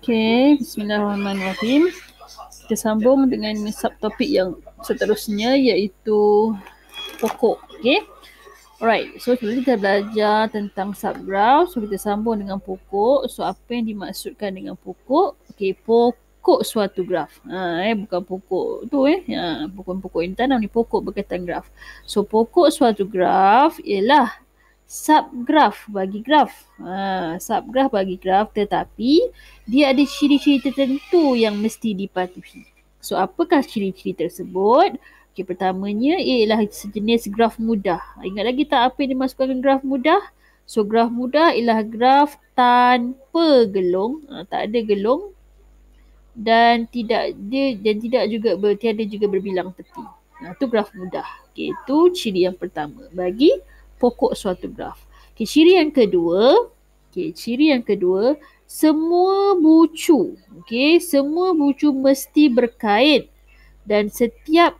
Okey, bismillahirrahmanirrahim. Kita sambung dengan subtopik yang seterusnya iaitu pokok. Okey. Alright, so sebelum kita belajar tentang subgraph, so kita sambung dengan pokok. So apa yang dimaksudkan dengan pokok? Okey, pokok suatu graf. Bukan pokok tu bukan pokok intanam ni, pokok berkaitan graf. So pokok suatu graf ialah subgraf bagi graf. Subgraf bagi graf, tetapi dia ada ciri-ciri tertentu yang mesti dipatuhi. So apakah ciri-ciri tersebut? Okey, pertamanya ialah sejenis graf mudah. Ingat lagi tak apa yang dimasukkan graf mudah? So graf mudah ialah graf tanpa gelong, tak ada gelong dan tidak juga tiada juga berbilang tepi. Itu graf mudah. Okey, itu ciri yang pertama bagi pokok suatu graf. Okey, ciri yang kedua, semua bucu, semua bucu mesti berkait dan setiap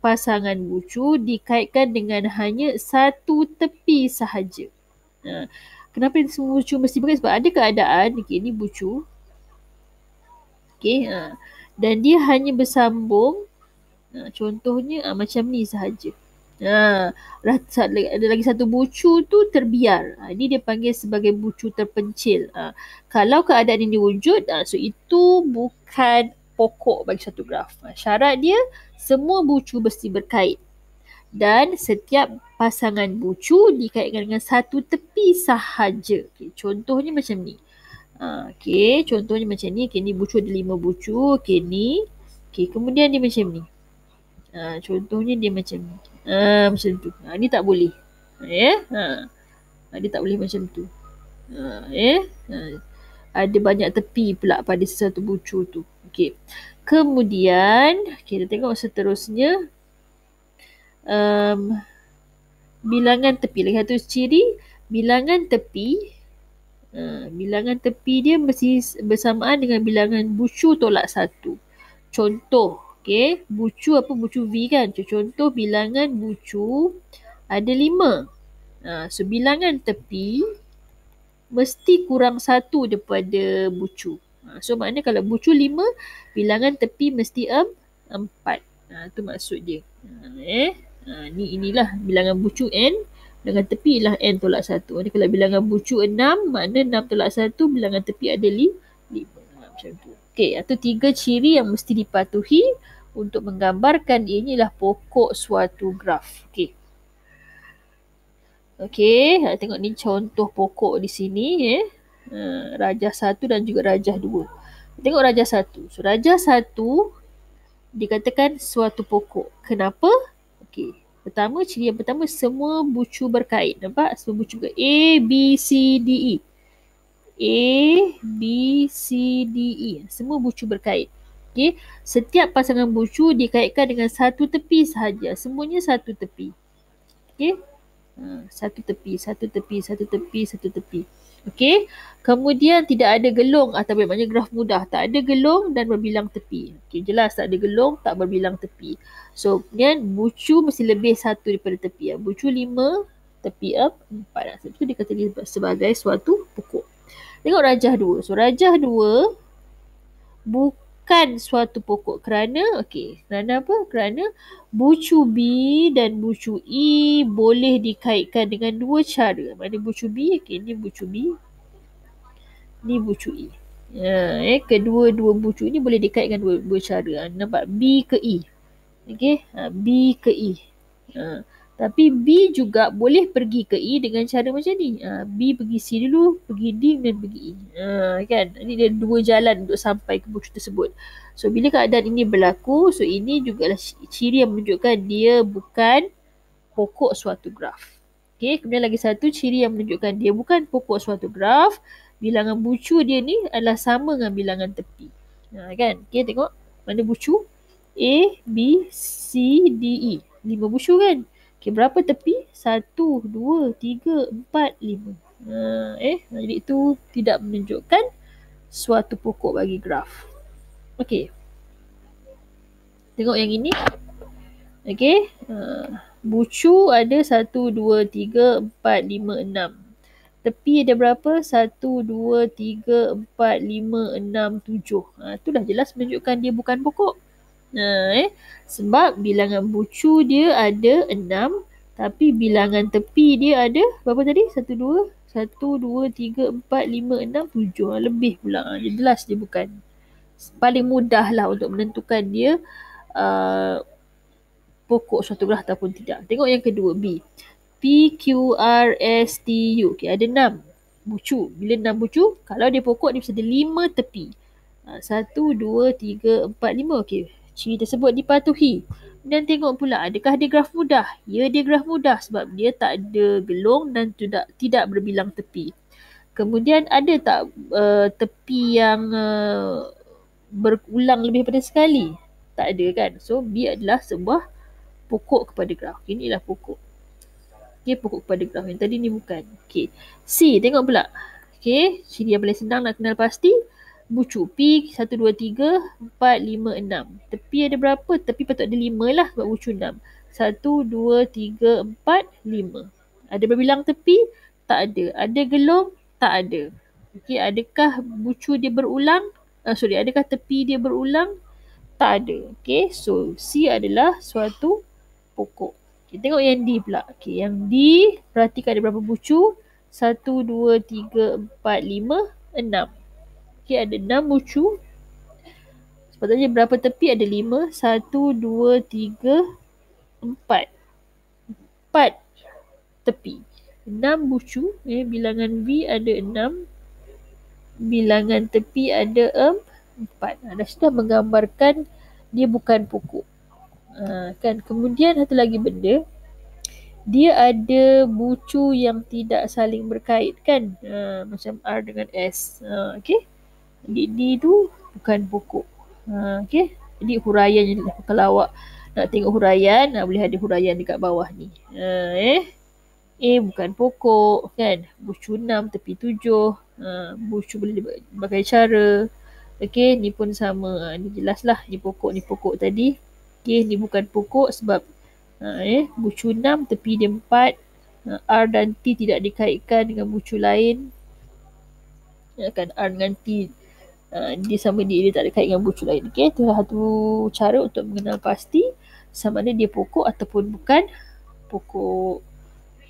pasangan bucu dikaitkan dengan hanya satu tepi sahaja. Kenapa semua bucu mesti berkait? Sebab ada keadaan, ini bucu, dan dia hanya bersambung, contohnya macam ni sahaja. Ada lagi satu bucu tu terbiar. Ini dia panggil sebagai bucu terpencil. Kalau keadaan ini wujud, so itu bukan pokok bagi satu graf. Syarat dia, semua bucu mesti berkait dan setiap pasangan bucu dikaitkan dengan satu tepi sahaja. Contohnya macam ni. Contohnya macam ni. Ni bucu ada 5 bucu. Ni. Kemudian dia macam ni. Contohnya dia macam ni. Macam tu. Ni tak boleh. Dia tak boleh macam tu. Ada banyak tepi pula pada satu bucu tu. Kemudian kita tengok seterusnya. Bilangan tepi. Lagi satu ciri, bilangan tepi. Bilangan tepi dia mesti bersamaan dengan bilangan bucu tolak 1. Contoh, bucu apa? Bucu V kan? Contoh bilangan bucu ada 5. So bilangan tepi mesti kurang 1 daripada bucu. So maknanya kalau bucu 5, bilangan tepi mesti 4. Itu maksud dia. Inilah bilangan bucu N, bilangan tepi ialah N tolak 1. Jadi kalau bilangan bucu 6, makna 6 tolak 1, bilangan tepi ada 5. Macam tu. Itu 3 ciri yang mesti dipatuhi untuk menggambarkan inilah pokok suatu graf. Tengok ni contoh pokok di sini. Rajah 1 dan juga rajah 2. Tengok rajah 1. So rajah 1 dikatakan suatu pokok. Kenapa? Pertama, ciri yang pertama, semua bucu berkait. Nampak? Semua bucu berkait. A, B, C, D, E. A, B, C, D, E. Semua bucu berkait. Setiap pasangan bucu dikaitkan dengan satu tepi sahaja. Semuanya satu tepi. Satu tepi. Kemudian tidak ada gelong atau maknanya graf mudah. Tak ada gelong dan berbilang tepi. Jelas tak ada gelong, tak berbilang tepi. So, kemudian bucu mesti lebih 1 daripada tepi. Bucu 5, tepi 4. Itu dikatakan sebagai suatu pokok. Tengok rajah 2. So, rajah 2 bukan suatu pokok kerana apa? Kerana bucu B dan bucu E boleh dikaitkan dengan 2 cara. Mana bucu B? Ni bucu B. Ni bucu E. Kedua-dua bucu ni boleh dikaitkan dua cara. Nampak? B ke E. B ke E. Tapi B juga boleh pergi ke E dengan cara macam ni. B pergi C dulu, pergi D dan pergi E. Ini dia 2 jalan untuk sampai ke bucu tersebut. So bila keadaan ini berlaku, so ini jugalah ciri yang menunjukkan dia bukan pokok suatu graf. Kemudian lagi satu ciri yang menunjukkan dia bukan pokok suatu graf, bilangan bucu dia ni adalah sama dengan bilangan tepi. Tengok mana bucu? A, B, C, D, E. 5 bucu kan? Berapa tepi? 1, 2, 3, 4, 5. Jadi itu tidak menunjukkan suatu pokok bagi graf. Tengok yang ini. Bucu ada 1, 2, 3, 4, 5, 6. Tepi ada berapa? 1, 2, 3, 4, 5, 6, 7. Tu dah jelas menunjukkan dia bukan pokok. Sebab bilangan bucu dia ada 6, tapi bilangan tepi dia ada berapa tadi? 1, 2, 3, 4, 5, 6, 7. Lebih pula. Jelas dia bukan. Paling mudah lah untuk menentukan dia pokok suatu graf ataupun tidak. Tengok yang kedua, B. P, Q, R, S, T, U. Okay, ada 6 bucu. Bila 6 bucu, kalau dia pokok, dia mesti ada 5 tepi. 1, 2, 3, 4, 5. Okay, ciri tersebut dipatuhi. Dan tengok pula, adakah dia graf mudah? Ya, dia graf mudah sebab dia tak ada gelong dan tidak berbilang tepi. Kemudian ada tak tepi yang berulang lebih daripada sekali? Tak ada kan? So, B adalah sebuah pokok kepada graf. Inilah pokok. Okay, pokok kepada graf. Yang tadi ni bukan. Okay. C, tengok pula. Okay, ciri yang paling senang nak kenal pasti. Bucu. P, 1, 2, 3, 4, 5, 6. Tepi ada berapa? Tepi patut ada 5 lah sebab bucu 6. 1, 2, 3, 4, 5. Ada berbilang tepi? Tak ada. Ada gelong? Tak ada. Okay, adakah bucu dia berulang? Adakah tepi dia berulang? Tak ada. Okay, so C adalah suatu pokok. Okay, tengok yang D pula. Okay, yang D, perhatikan ada berapa bucu. 1, 2, 3, 4, 5, 6. Okay, ada 6 bucu. Sepatutnya berapa tepi? Ada 5. 1, 2, 3, 4. 4 tepi. 6 bucu. Bilangan V ada 6. Bilangan tepi ada 4. Dah sudah menggambarkan dia bukan pokok. Kan. Kemudian satu lagi benda, dia ada bucu yang tidak saling berkait kan, macam R dengan S. Okay, D tu bukan pokok. Okay, jadi huraian yang kalau awak nak tengok huraian, boleh ada huraian dekat bawah ni. A bukan pokok kan, bucu 6 tepi 7. Bucu boleh berbagai cara. Okay, ni pun sama. Ni jelas lah, ni pokok tadi. Okay, ni bukan pokok sebab bucu 6 tepi dia 4. R dan T tidak dikaitkan dengan bucu lain. Kan R dengan T dia sama dia tak ada kait dengan bucu lain. Okay, itu satu cara untuk mengenal pasti sama ada dia pokok ataupun bukan pokok.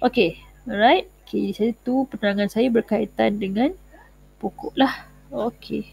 Okay, alright. Okay, jadi tu penerangan saya berkaitan dengan pokok lah. Okay.